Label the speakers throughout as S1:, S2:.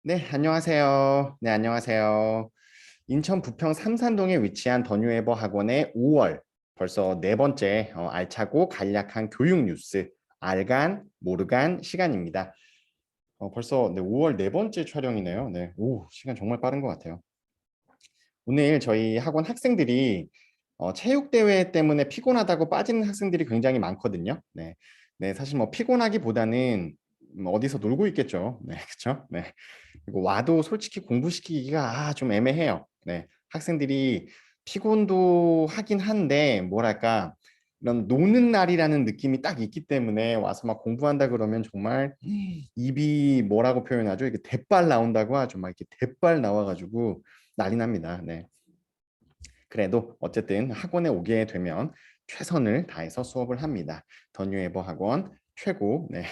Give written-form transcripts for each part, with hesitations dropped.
S1: 네, 안녕하세요. 네, 안녕하세요. 인천 부평 삼산동에 위치한 더뉴에버 학원의 5월 벌써 네 번째 알차고 간략한 교육 뉴스 알간 모르간 시간입니다. 벌써 네, 5월 네 번째 촬영이네요. 네, 오, 시간 정말 빠른 것 같아요. 오늘 저희 학원 학생들이 체육대회 때문에 피곤하다고 빠지는 학생들이 굉장히 많거든요. 네, 네, 사실 뭐 피곤하기보다는 어디서 놀고 있겠죠. 네, 그렇죠. 네. 그리고 와도 솔직히 공부시키기가 좀 애매해요. 네, 학생들이 피곤도 하긴 한데 뭐랄까 이런 노는 날이라는 느낌이 딱 있기 때문에 와서 막 공부한다 그러면 정말 입이 뭐라고 표현하죠? 이게 대빨 나온다고 하죠. 막 이렇게 대빨 나와가지고 난리 납니다. 네. 그래도 어쨌든 학원에 오게 되면 최선을 다해서 수업을 합니다. 더뉴에버 학원 최고. 네.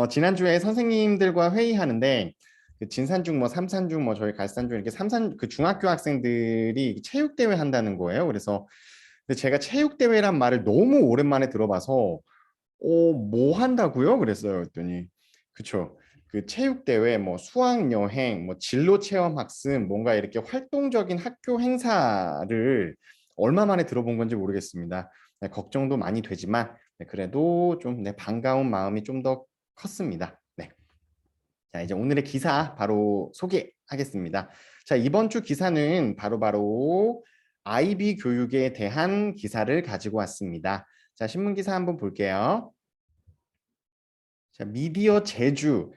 S1: 지난주에 선생님들과 회의하는데 그 진산중 뭐 삼산중 뭐 저희 갈산중 이렇게 삼산 그 중학교 학생들이 체육대회 한다는 거예요. 그래서 근데 제가 체육대회란 말을 너무 오랜만에 들어봐서 뭐 한다고요? 그랬어요. 그랬더니 그쵸. 그 체육대회, 뭐 수학여행, 뭐 진로체험학습, 뭔가 이렇게 활동적인 학교 행사를 얼마 만에 들어본 건지 모르겠습니다. 네, 걱정도 많이 되지만 네, 그래도 좀 네, 반가운 마음이 좀 더 컸습니다. 네. 자, 이제 오늘의 기사 바로 소개하겠습니다. 자, 이번 주 기사는 바로 IB 교육에 대한 기사를 가지고 왔습니다. 자, 신문 기사 한번 볼게요. 자, 미디어 제주.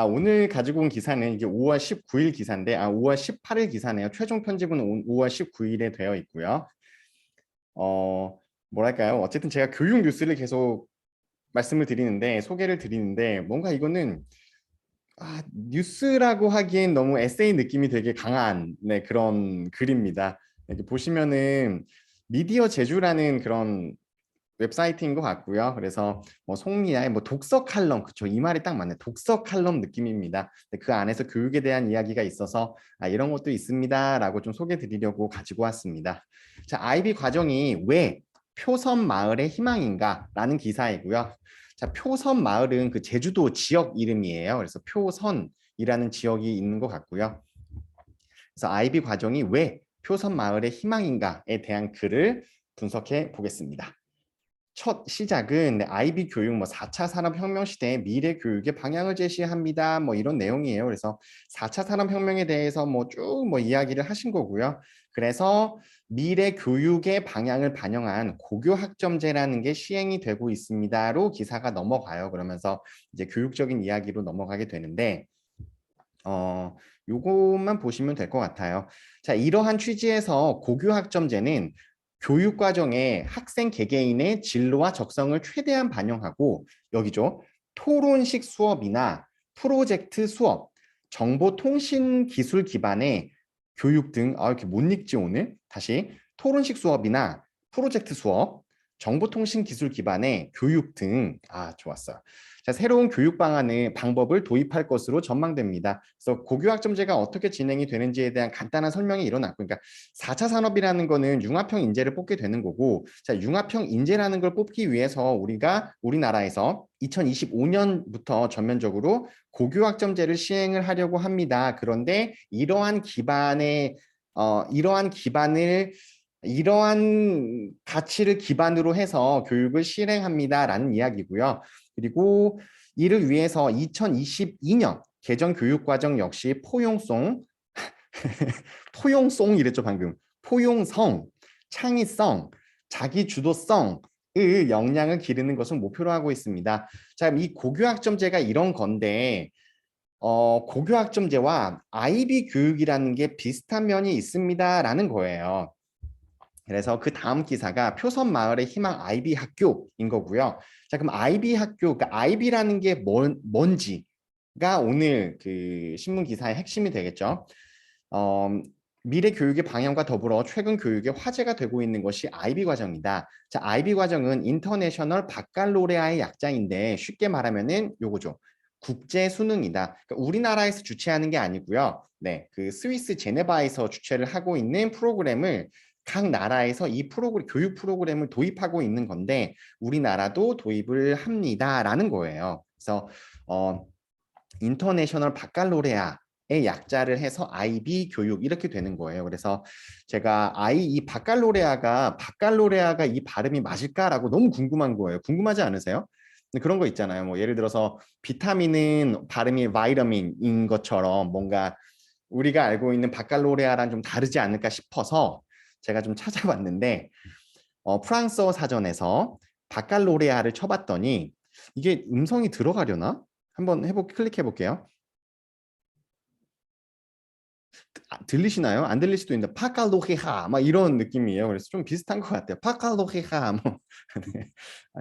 S1: 오늘 가지고 온 기사는 이게 5월 19일 기사인데, 5월 18일 기사네요. 최종 편집은 5월 19일에 되어 있고요. 뭐랄까요? 어쨌든 제가 교육 뉴스를 계속 말씀을 드리는데, 소개를 드리는데, 뭔가 이거는 뉴스라고 하기엔 너무 에세이 느낌이 되게 강한 네, 그런 글입니다. 이렇게 보시면은 미디어 제주라는 그런 웹사이트인 것 같고요. 그래서 뭐 속리아의 뭐 독서 칼럼, 그쵸? 이 말이 딱 맞네. 독서 칼럼 느낌입니다. 그 안에서 교육에 대한 이야기가 있어서 이런 것도 있습니다라고 좀 소개해 드리려고 가지고 왔습니다. 자, 아이비 과정이 왜 표선 마을의 희망인가라는 기사이고요. 자, 표선 마을은 그 제주도 지역 이름이에요. 그래서 표선이라는 지역이 있는 것 같고요. 그래서 아이비 과정이 왜 표선 마을의 희망인가에 대한 글을 분석해 보겠습니다. 첫 시작은 아이비 교육 뭐 4차 산업혁명 시대의 미래 교육의 방향을 제시합니다. 뭐 이런 내용이에요. 그래서 4차 산업혁명에 대해서 뭐 쭉 뭐 이야기를 하신 거고요. 그래서 미래 교육의 방향을 반영한 고교학점제라는 게 시행이 되고 있습니다로 기사가 넘어가요. 그러면서 이제 교육적인 이야기로 넘어가게 되는데 요것만 보시면 될 것 같아요. 자, 이러한 취지에서 고교학점제는 교육과정에 학생 개개인의 진로와 적성을 최대한 반영하고 여기죠. 토론식 수업이나 프로젝트 수업, 정보통신기술 기반의 교육 등 이렇게 못 읽지 오늘. 다시 토론식 수업이나 프로젝트 수업, 정보통신기술 기반의 교육 등 좋았어요. 자, 새로운 교육 방법을 도입할 것으로 전망됩니다. 그래서 고교학점제가 어떻게 진행이 되는지에 대한 간단한 설명이 일어났고, 그러니까 4차 산업이라는 거는 융합형 인재를 뽑게 되는 거고, 자, 융합형 인재라는 걸 뽑기 위해서 우리나라에서 2025년부터 전면적으로 고교학점제를 시행을 하려고 합니다. 그런데 이러한 가치를 기반으로 해서 교육을 실행합니다라는 이야기고요. 그리고 이를 위해서 2022년 개정 교육과정 역시 포용성 이랬죠 방금. 포용성, 창의성, 자기주도성의 역량을 기르는 것을 목표로 하고 있습니다. 자, 이 고교학점제가 이런 건데 고교학점제와 IB 교육이라는 게 비슷한 면이 있습니다라는 거예요. 그래서 그 다음 기사가 표선 마을의 희망 IB 학교인 거고요. 자, 그럼 IB 학교, 그러니까 IB라는 게 뭔지가 오늘 그 신문 기사의 핵심이 되겠죠. 어, 미래 교육의 방향과 더불어 최근 교육의 화제가 되고 있는 것이 IB 과정이다. 자, IB 과정은 인터내셔널 바칼로레아의 약자인데 쉽게 말하면은 요거죠. 국제 수능이다. 그러니까 우리나라에서 주최하는 게 아니고요. 네, 그 스위스 제네바에서 주최를 하고 있는 프로그램을 각 나라에서 이 교육 프로그램을 도입하고 있는 건데 우리나라도 도입을 합니다라는 거예요. 그래서 인터내셔널 바칼로레아의 약자를 해서 IB 교육 이렇게 되는 거예요. 그래서 제가 이 바칼로레아가 이 발음이 맞을까라고 너무 궁금한 거예요. 궁금하지 않으세요? 그런 거 있잖아요. 뭐 예를 들어서 비타민은 발음이 바이타민인 것처럼 뭔가 우리가 알고 있는 바칼로레아랑 좀 다르지 않을까 싶어서 제가 좀 찾아봤는데 프랑스어 사전에서 바칼로레아를 쳐봤더니 이게 음성이 들어가려나? 한번 클릭해 볼게요. 들리시나요? 안 들릴 수도 있는데 파칼로헤하 막 이런 느낌이에요. 그래서 좀 비슷한 것 같아요. 파칼로헤하 뭐. 네.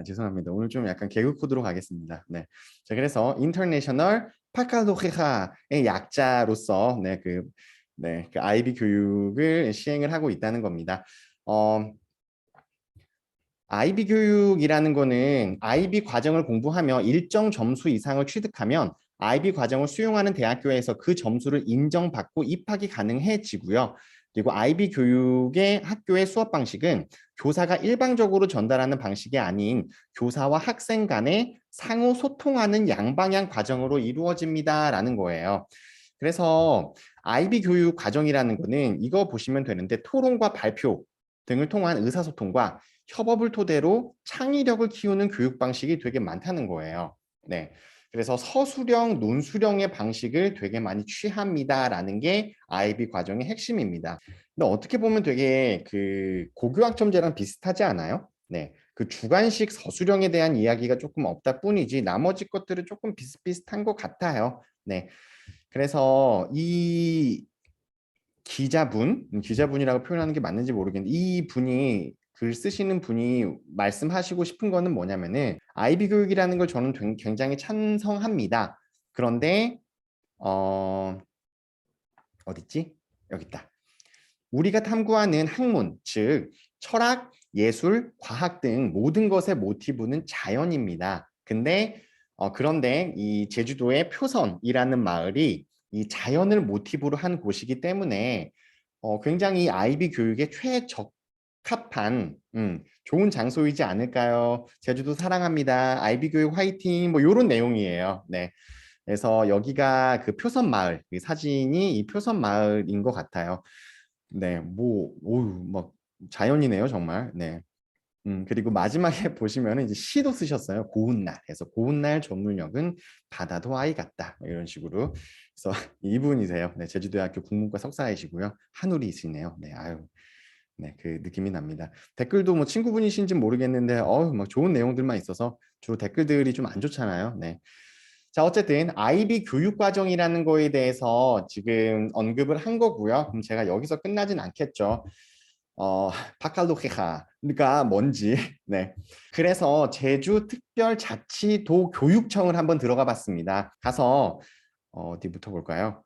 S1: 죄송합니다. 오늘 좀 약간 개그 코드로 가겠습니다. 네. 자, 그래서 인터내셔널 파칼로헤하의 약자로서 그 IB 교육을 시행을 하고 있다는 겁니다. IB 교육이라는 거는 IB 과정을 공부하며 일정 점수 이상을 취득하면 IB 과정을 수용하는 대학교에서 그 점수를 인정받고 입학이 가능해지고요. 그리고 IB 교육의 학교의 수업 방식은 교사가 일방적으로 전달하는 방식이 아닌 교사와 학생 간의 상호 소통하는 양방향 과정으로 이루어집니다라는 거예요. 그래서 IB 교육 과정이라는 거는 이거 보시면 되는데 토론과 발표 등을 통한 의사소통과 협업을 토대로 창의력을 키우는 교육 방식이 되게 많다는 거예요. 네. 그래서 서술형, 논술형의 방식을 되게 많이 취합니다라는 게 IB 과정의 핵심입니다. 근데 어떻게 보면 되게 그 고교학점제랑 비슷하지 않아요? 네. 그 주관식 서술형에 대한 이야기가 조금 없다 뿐이지 나머지 것들은 조금 비슷비슷한 것 같아요. 네. 그래서 이 기자분이라고 표현하는 게 맞는지 모르겠는데 이 분이 글 쓰시는 분이 말씀하시고 싶은 거는 뭐냐면은 IB 교육이라는 걸 저는 굉장히 찬성합니다. 그런데 어딨지? 여기 있다. 우리가 탐구하는 학문, 즉 철학, 예술, 과학 등 모든 것의 모티브는 자연입니다. 그런데 이 제주도의 표선이라는 마을이 이 자연을 모티브로 한 곳이기 때문에 굉장히 IB 교육에 최적합한 좋은 장소이지 않을까요? 제주도 사랑합니다. IB 교육 화이팅 뭐 이런 내용이에요. 네. 그래서 여기가 그 표선 마을, 이 사진이 이 표선 마을인 것 같아요. 네, 막 자연이네요, 정말. 네. 그리고 마지막에 보시면은 이제 시도 쓰셨어요. 고운 날. 그래서 고운 날 전문역은 바다도 아이 같다. 뭐 이런 식으로. 그래서 이분이세요. 네, 제주대학교 국문과 석사이시고요. 한울이시네요. 네, 아유. 네, 그 느낌이 납니다. 댓글도 뭐 친구분이신지 모르겠는데, 막 좋은 내용들만 있어서 주로 댓글들이 좀 안 좋잖아요. 네. 자, 어쨌든 IB 교육 과정이라는 거에 대해서 지금 언급을 한 거고요. 그럼 제가 여기서 끝나진 않겠죠. 바칼로케하가 뭔지. 네. 그래서 제주특별자치도 교육청을 한번 들어가 봤습니다. 가서 어디부터 볼까요?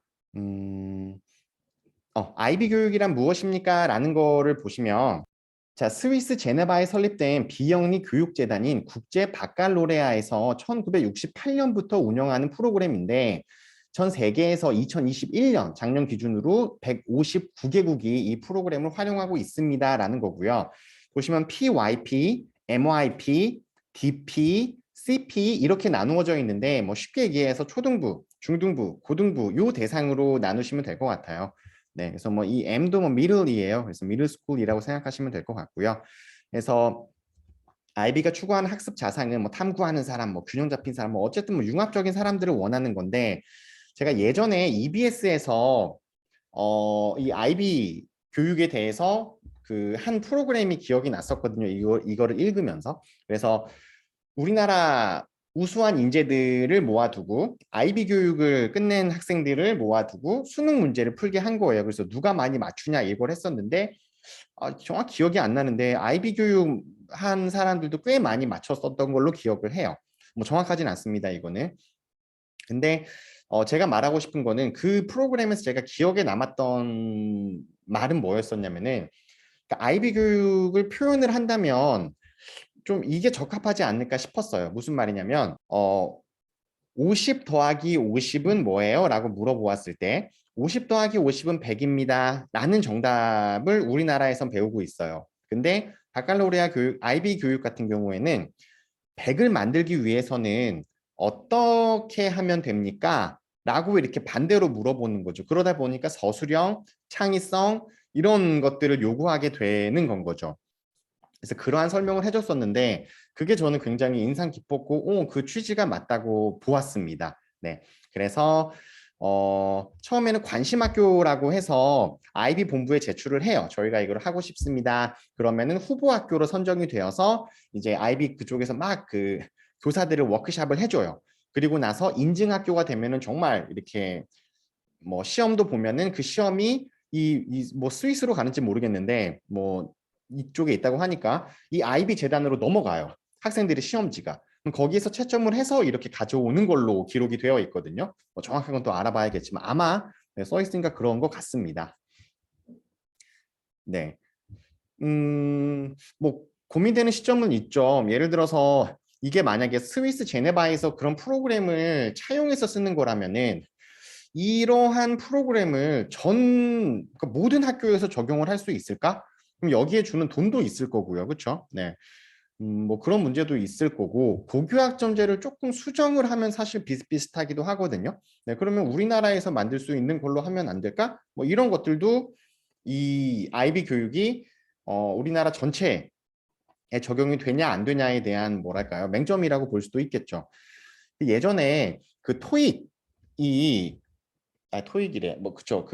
S1: IB 교육이란 무엇입니까? 라는 거를 보시면 자, 스위스 제네바에 설립된 비영리 교육재단인 국제 바칼로레아에서 1968년부터 운영하는 프로그램인데 전 세계에서 2021년 작년 기준으로 159개국이 이 프로그램을 활용하고 있습니다라는 거고요. 보시면 PYP, MYP, DP, CP 이렇게 나누어져 있는데 뭐 쉽게 얘기해서 초등부, 중등부, 고등부 요 대상으로 나누시면 될 것 같아요. 네, 그래서 뭐 이 M도 뭐 middle이에요. 그래서 middle school이라고 생각하시면 될 것 같고요. 그래서 IB가 추구하는 학습 자산은 뭐 탐구하는 사람, 뭐 균형 잡힌 사람, 뭐 어쨌든 뭐 융합적인 사람들을 원하는 건데 제가 예전에 EBS에서 이 IB 교육에 대해서 그 한 프로그램이 기억이 났었거든요. 이거를 읽으면서. 그래서 우리나라 우수한 인재들을 모아두고 IB 교육을 끝낸 학생들을 모아두고 수능 문제를 풀게 한 거예요. 그래서 누가 많이 맞추냐 이걸 했었는데 정확히 기억이 안 나는데 IB 교육 한 사람들도 꽤 많이 맞췄었던 걸로 기억을 해요. 뭐 정확하진 않습니다, 이거는. 근데 제가 말하고 싶은 거는 그 프로그램에서 제가 기억에 남았던 말은 뭐였었냐면은 그러니까 IB 교육을 표현을 한다면 좀 이게 적합하지 않을까 싶었어요. 무슨 말이냐면 50 더하기 50은 뭐예요? 라고 물어보았을 때 50 더하기 50은 100입니다. 라는 정답을 우리나라에선 배우고 있어요. 근데 바칼로레아 교육, IB 교육 같은 경우에는 100을 만들기 위해서는 어떻게 하면 됩니까? 라고 이렇게 반대로 물어보는 거죠. 그러다 보니까 서술형, 창의성 이런 것들을 요구하게 되는 건 거죠. 그래서 그러한 설명을 해줬었는데 그게 저는 굉장히 인상 깊었고 그 취지가 맞다고 보았습니다. 네, 그래서 처음에는 관심학교라고 해서 아이비 본부에 제출을 해요. 저희가 이걸 하고 싶습니다. 그러면은 후보학교로 선정이 되어서 이제 아이비 그쪽에서 막 그 교사들을 워크샵을 해줘요. 그리고 나서 인증학교가 되면은 정말 이렇게 뭐 시험도 보면은 그 시험이 뭐 스위스로 가는지 모르겠는데 뭐 이쪽에 있다고 하니까 이 아이비 재단으로 넘어가요. 학생들의 시험지가. 그럼 거기에서 채점을 해서 이렇게 가져오는 걸로 기록이 되어 있거든요. 뭐 정확한 건 또 알아봐야겠지만 아마 네, 써 있으니까 그런 것 같습니다. 네. 뭐 고민되는 시점은 있죠. 예를 들어서 이게 만약에 스위스 제네바에서 그런 프로그램을 차용해서 쓰는 거라면은 이러한 프로그램을 그러니까 모든 학교에서 적용을 할 수 있을까? 그럼 여기에 주는 돈도 있을 거고요. 그렇죠? 네. 뭐 그런 문제도 있을 거고 고교학점제를 조금 수정을 하면 사실 비슷비슷하기도 하거든요. 네, 그러면 우리나라에서 만들 수 있는 걸로 하면 안 될까? 뭐 이런 것들도 이 아이비 교육이 우리나라 전체에 적용이 되냐 안 되냐에 대한 뭐랄까요? 맹점이라고 볼 수도 있겠죠. 예전에 그 토익이 토익이래. 뭐 그쵸.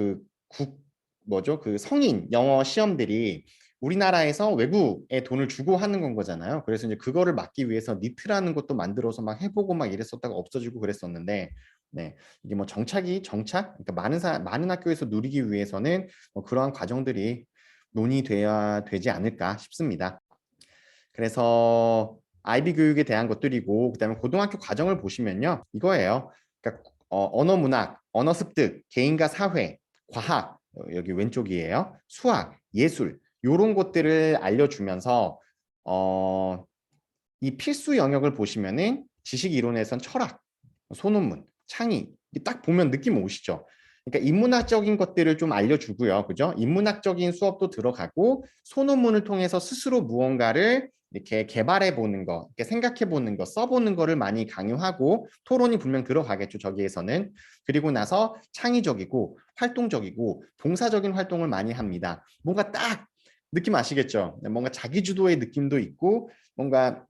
S1: 뭐죠? 그 성인 영어 시험들이 우리나라에서 외국에 돈을 주고 하는 건 거잖아요. 그래서 이제 그거를 막기 위해서 니트라는 것도 만들어서 막 해보고 막 이랬었다가 없어지고 그랬었는데, 네, 이게 뭐 정착, 그러니까 많은 학교에서 누리기 위해서는 뭐 그러한 과정들이 논의돼야 되지 않을까 싶습니다. 그래서 아이비 교육에 대한 것들이고 그다음에 고등학교 과정을 보시면요. 이거예요. 그러니까 언어 문학, 언어 습득, 개인과 사회, 과학, 여기 왼쪽이에요. 수학, 예술 요런 것들을 알려주면서 이 필수 영역을 보시면은 지식 이론에선 철학, 소논문, 창의 딱 보면 느낌 오시죠? 그러니까 인문학적인 것들을 좀 알려주고요. 그죠? 인문학적인 수업도 들어가고 소논문을 통해서 스스로 무언가를 이렇게 개발해 보는 거, 이렇게 생각해 보는 거, 써보는 거를 많이 강요하고 토론이 분명 들어가겠죠. 저기에서는. 그리고 나서 창의적이고 활동적이고 동사적인 활동을 많이 합니다. 뭔가 딱 느낌 아시겠죠? 뭔가 자기주도의 느낌도 있고 뭔가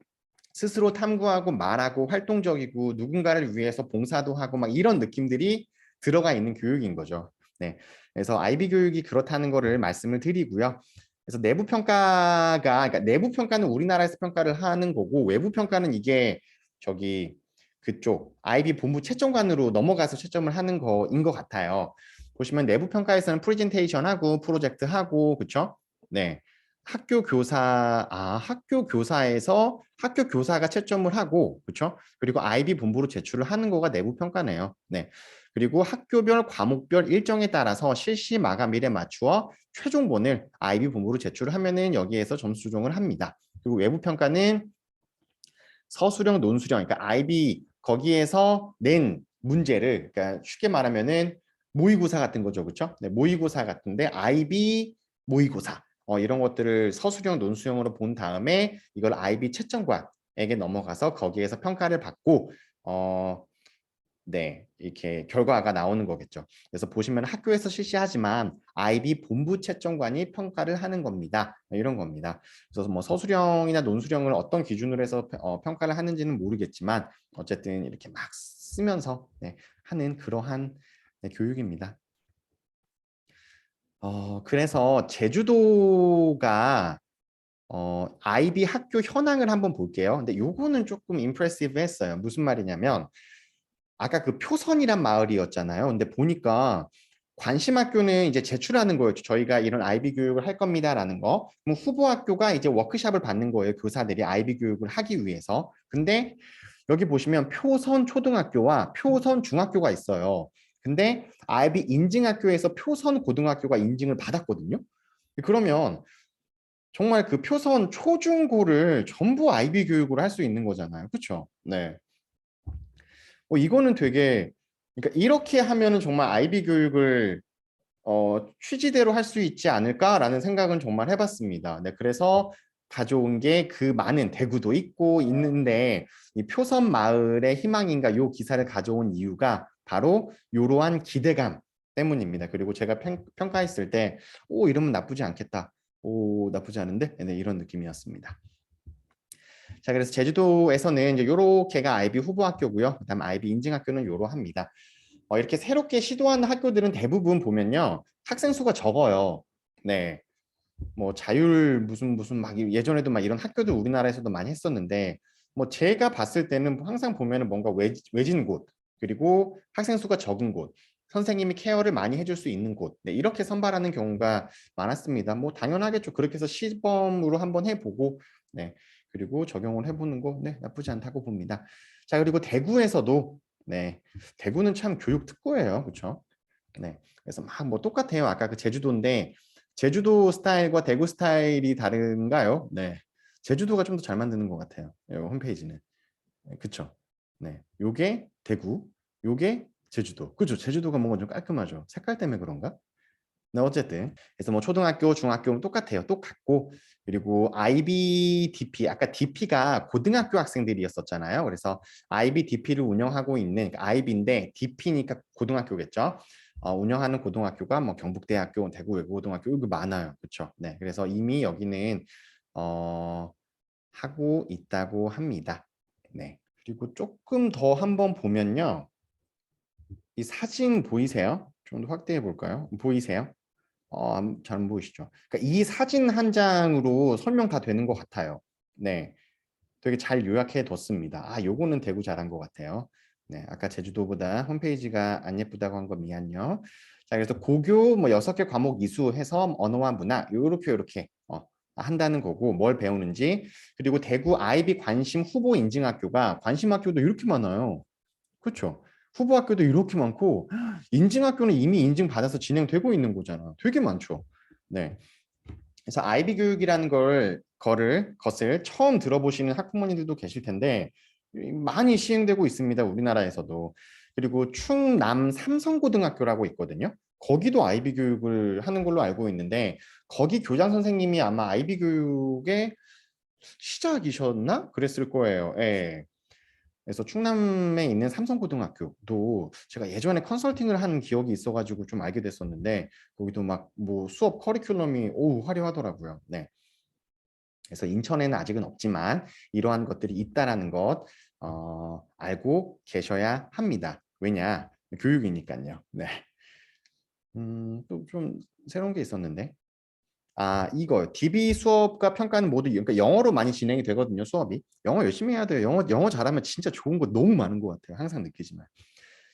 S1: 스스로 탐구하고 말하고 활동적이고 누군가를 위해서 봉사도 하고 막 이런 느낌들이 들어가 있는 교육인 거죠. 네. 그래서 아이비 교육이 그렇다는 거를 말씀을 드리고요. 그래서 그러니까 내부 평가는 우리나라에서 평가를 하는 거고 외부 평가는 이게 저기 그쪽 아이비 본부 채점관으로 넘어가서 채점을 하는 거인 것 같아요. 보시면 내부 평가에서는 프레젠테이션 하고 프로젝트 하고 그렇죠? 네. 학교 교사에서 학교 교사가 채점을 하고, 그렇죠? 그리고 아이비 본부로 제출을 하는 거가 내부 평가네요. 네. 그리고 학교별 과목별 일정에 따라서 실시 마감일에 맞추어 최종본을 아이비 본부로 제출을 하면은 여기에서 점수 조정을 합니다. 그리고 외부 평가는 서술형, 논술형, 그러니까 아이비 거기에서 낸 문제를, 그러니까 쉽게 말하면은 모의고사 같은 거죠, 그렇죠? 네, 모의고사 같은데 아이비 모의고사 이런 것들을 서술형, 논술형으로 본 다음에 이걸 아이비 채점관에게 넘어가서 거기에서 평가를 받고 네, 이렇게 결과가 나오는 거겠죠. 그래서 보시면 학교에서 실시하지만 아이비 본부 채점관이 평가를 하는 겁니다. 이런 겁니다. 그래서 뭐 서술형이나 논술형을 어떤 기준으로 해서 평가를 하는지는 모르겠지만 어쨌든 이렇게 막 쓰면서 네, 하는 그러한 네, 교육입니다. 그래서 제주도가 아이비 학교 현황을 한번 볼게요. 근데 요거는 조금 임프레시브 했어요. 무슨 말이냐면 아까 그 표선이란 마을이었잖아요. 근데 보니까 관심학교는 이제 제출하는 거였죠. 저희가 이런 아이비 교육을 할 겁니다라는 거. 그럼 후보학교가 이제 워크샵을 받는 거예요. 교사들이 아이비 교육을 하기 위해서. 근데 여기 보시면 표선 초등학교와 표선 중학교가 있어요. 근데 아이비 인증학교에서 표선 고등학교가 인증을 받았거든요. 그러면 정말 그 표선 초중고를 전부 아이비 교육으로 할 수 있는 거잖아요. 그렇죠? 네. 이거는 되게 그러니까 이렇게 하면은 정말 아이비 교육을 취지대로 할 수 있지 않을까라는 생각은 정말 해봤습니다. 네, 그래서 가져온 게 그 많은 대구도 있고 있는데 이 표선 마을의 희망인가 요 기사를 가져온 이유가 바로 이러한 기대감 때문입니다. 그리고 제가 평가했을 때 오 이러면 나쁘지 않겠다. 오 나쁘지 않은데 네, 이런 느낌이었습니다. 자 그래서 제주도에서는 이제 요렇게가 IB 후보 학교고요. 그다음 IB 인증 학교는 요러합니다. 이렇게 새롭게 시도하는 학교들은 대부분 보면요 학생 수가 적어요. 네. 뭐 자율 무슨 막 예전에도 막 이런 학교들 우리나라에서도 많이 했었는데 뭐 제가 봤을 때는 항상 보면은 뭔가 외진 곳 그리고 학생 수가 적은 곳 선생님이 케어를 많이 해줄 수 있는 곳 네, 이렇게 선발하는 경우가 많았습니다. 뭐 당연하겠죠. 그렇게 해서 시범으로 한번 해보고 네 그리고 적용을 해보는 거 네, 나쁘지 않다고 봅니다. 자 그리고 대구에서도 네 대구는 참 교육 특구예요, 그렇죠? 네 그래서 막 뭐 똑같아요. 아까 그 제주도인데 제주도 스타일과 대구 스타일이 다른가요? 네. 제주도가 좀 더 잘 만드는 것 같아요. 홈페이지는. 네, 그쵸. 네. 요게 대구, 요게 제주도. 그죠? 제주도가 뭔가 좀 깔끔하죠. 색깔 때문에 그런가? 네, 어쨌든. 그래서 뭐 초등학교, 중학교는 똑같아요. 똑같고. 그리고 IBDP, 아까 DP가 고등학교 학생들이었었잖아요. 그래서 IBDP를 운영하고 있는 IB인데 DP니까 고등학교겠죠. 운영하는 고등학교가 뭐 경북대학교, 대구외국고등학교 이거 많아요. 그렇죠? 네. 그래서 이미 여기는 하고 있다고 합니다. 네. 그리고 조금 더 한번 보면요. 이 사진 보이세요? 좀 더 확대해 볼까요? 보이세요? 잘 안 보이시죠? 그러니까 이 사진 한 장으로 설명 다 되는 것 같아요. 네. 되게 잘 요약해 뒀습니다. 요거는 대구 잘한 것 같아요. 네, 아까 제주도보다 홈페이지가 안 예쁘다고 한 거 미안요. 자, 그래서 고교 뭐 6개 과목 이수해서 언어와 문화 요렇게 한다는 거고 뭘 배우는지 그리고 대구 IB 관심 후보 인증 학교가 관심 학교도 이렇게 많아요. 그렇죠? 후보 학교도 이렇게 많고 인증 학교는 이미 인증 받아서 진행되고 있는 거잖아. 되게 많죠. 네. 그래서 IB 교육이라는 것을 처음 들어보시는 학부모님들도 계실 텐데 많이 시행되고 있습니다. 우리나라에서도. 그리고 충남 삼성고등학교라고 있거든요. 거기도 IB 교육을 하는 걸로 알고 있는데 거기 교장 선생님이 아마 IB 교육의 시작이셨나? 그랬을 거예요. 예. 그래서 충남에 있는 삼성고등학교도 제가 예전에 컨설팅을 한 기억이 있어가지고 좀 알게 됐었는데 거기도 막 뭐 수업 커리큘럼이 화려하더라고요. 네. 그래서 인천에는 아직은 없지만 이러한 것들이 있다라는 것 알고 계셔야 합니다. 왜냐? 교육이니까요. 네. 또 좀 새로운 게 있었는데. 이거요. DB 수업과 평가는 모두 그러니까 영어로 많이 진행이 되거든요, 수업이. 영어 열심히 해야 돼요. 영어 잘하면 진짜 좋은 거 너무 많은 것 같아요. 항상 느끼지만.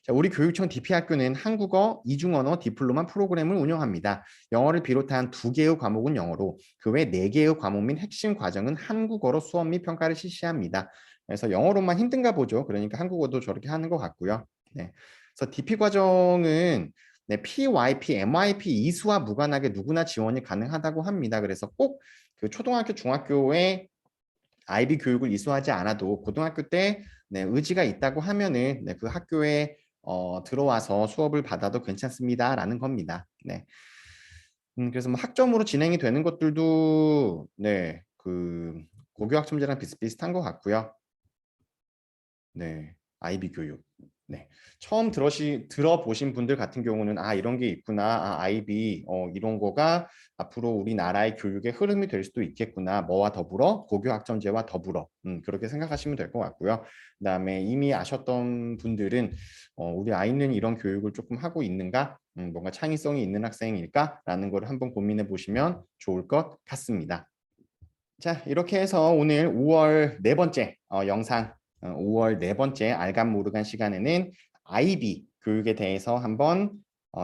S1: 자, 우리 교육청 DP 학교는 한국어, 이중언어 디플로마 프로그램을 운영합니다. 영어를 비롯한 2개의 과목은 영어로, 그 외 4개의 과목 및 핵심 과정은 한국어로 수업 및 평가를 실시합니다. 그래서 영어로만 힘든가 보죠. 그러니까 한국어도 저렇게 하는 것 같고요. 네. 그래서 DP 과정은 네, PYP, MYP 이수와 무관하게 누구나 지원이 가능하다고 합니다. 그래서 꼭 그 초등학교, 중학교에 IB 교육을 이수하지 않아도 고등학교 때 네, 의지가 있다고 하면은 네, 그 학교에 들어와서 수업을 받아도 괜찮습니다라는 겁니다. 네. 그래서 뭐 학점으로 진행이 되는 것들도 네, 그 고교학점제랑 비슷비슷한 것 같고요. 네, IB 교육. 네, 처음 들어보신 분들 같은 경우는 이런 게 있구나, IB 이런 거가 앞으로 우리나라의 교육의 흐름이 될 수도 있겠구나, 뭐와 더불어 고교학점제와 더불어 그렇게 생각하시면 될 것 같고요. 그다음에 이미 아셨던 분들은 우리 아이는 이런 교육을 조금 하고 있는가, 뭔가 창의성이 있는 학생일까라는 걸 한번 고민해 보시면 좋을 것 같습니다. 자, 이렇게 해서 오늘 5월 네 번째 영상, 5월 네 번째 알간 모르간 시간에는 IB 교육에 대해서 한번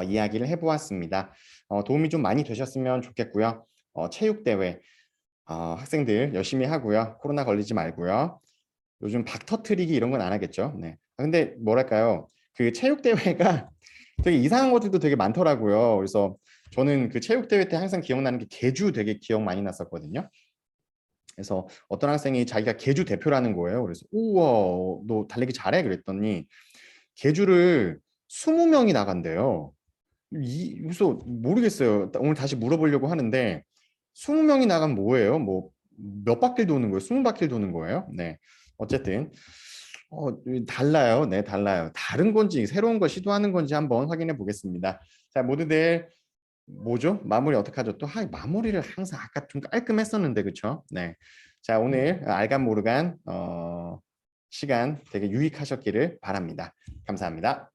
S1: 이야기를 해보았습니다. 도움이 좀 많이 되셨으면 좋겠고요. 체육대회 학생들 열심히 하고요. 코로나 걸리지 말고요. 요즘 박 터트리기 이런 건 안 하겠죠. 네. 근데 뭐랄까요? 그 체육대회가 되게 이상한 것들도 되게 많더라고요. 그래서 저는 그 체육대회 때 항상 기억나는 게 계주 되게 기억 많이 났었거든요. 그래서 어떤 학생이 자기가 계주 대표라는 거예요. 그래서 우와, 너 달리기 잘해? 그랬더니 계주를 20명이 나간대요. 그래서 모르겠어요. 오늘 다시 물어보려고 하는데 20명이 나가면 뭐예요? 뭐 몇 바퀴를 도는 거예요? 20바퀴를 도는 거예요? 네. 어쨌든 달라요. 네, 달라요. 다른 건지 새로운 걸 시도하는 건지 한번 확인해 보겠습니다. 자, 모두들 뭐죠? 마무리 어떻게 하죠? 또 마무리를 항상 아까 좀 깔끔했었는데 그쵸? 네. 자, 오늘 알간 모르간 시간 되게 유익하셨기를 바랍니다. 감사합니다.